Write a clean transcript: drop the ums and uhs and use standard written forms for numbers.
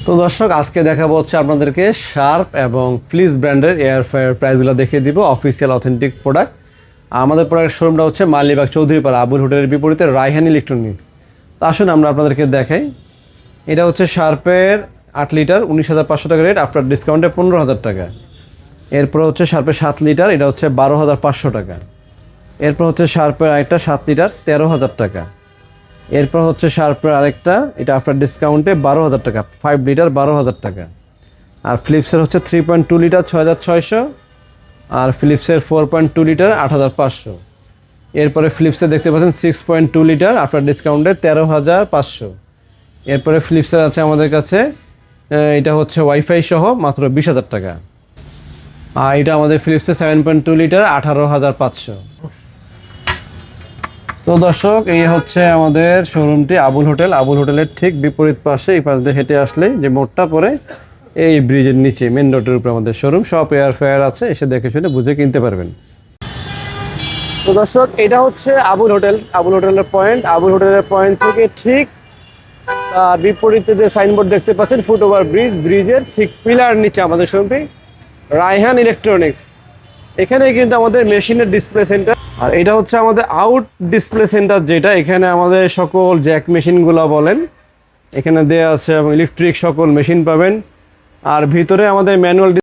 তো দর্শক আজকে দেখাবো হচ্ছে আপনাদেরকে শার্প এবং ফ্লিস ব্র্যান্ডের এয়ার ফ্রায়ার প্রাইসগুলো দেখিয়ে দিব, অফিসিয়াল অথেন্টিক প্রোডাক্ট। আমাদের প্রোডাক্ট শোরুমটা হচ্ছে মালিবাগ চৌধুরীপাড়া আবুল হোটেলের বিপরীতে রায়হান ইলেকট্রনিক্স। তো আসুন আমরা আপনাদেরকে দেখাই। এটা হচ্ছে শার্পের 8 লিটার 19,500 টাকা রেট, আফটার ডিসকাউন্টে 15,000 টাকা। এরপর হচ্ছে শার্পের 7 লিটার, এটা হচ্ছে 12,500 টাকা। এরপর হচ্ছে শার্পের আরেকটা 7 লিটার 13,000 টাকা। এরপর হচ্ছে শার্পের আরেকটা, এটা আফটার ডিসকাউন্টে 12,000 টাকা, 5 লিটার 12,000 টাকা। আর ফিলিপসের হচ্ছে 3.2 লিটার 6,600, আর ফিলিপসের 4.2 লিটার 8,500। এরপরে ফিলিপসের দেখতে পাচ্ছেন 6.2 লিটার আফটার ডিসকাউন্টে 13,500। এরপরে ফিলিপসের আছে আমাদের কাছে, এটা হচ্ছে ওয়াইফাই সহ মাত্র 20,000 টাকা। আর এটা আমাদের ফিলিপসের 7.2 লিটার 18,500। তো দর্শক, এই হচ্ছে আমাদের শোরুমটি আবুল হোটেল। আবুল হোটেলের ঠিক বিপরীত পাশে, এই পাশ দিয়ে হেঁটে আসলে যে মোড়টা পড়ে, এই ব্রিজের নিচে মেন রোডের উপরে আমাদের শোরুম। সব এয়ার ফ্রায়ার আছে, এসে দেখে শুনে বুঝে কিনতে পারবেন। তো দর্শক, এটা হচ্ছে আবুল হোটেল, আবুল হোটেলের পয়েন্ট। আবুল হোটেলের পয়েন্ট থেকে ঠিক বিপরীতে যে সাইনবোর্ড দেখতে পাচ্ছেন, ফুট ওভার ব্রিজ, ব্রিজের ঠিক পিলার নিচে আমাদের শোরুমটি রায়হান ইলেকট্রনিক্স। এখানে কিন্তু আমাদের মেশিনের ডিসপ্লে সেন্টার, আর এটা হচ্ছে আমাদের আউট ডিসপ্লে সেন্টার, যেটা এখানে আমাদের সকল জ্যাক মেশিনগুলো বলেন এখানে দেয়া আছে, এবং ইলেকট্রিক সকল মেশিন পাবেন। আর ভিতরে আমাদের ম্যানুয়াল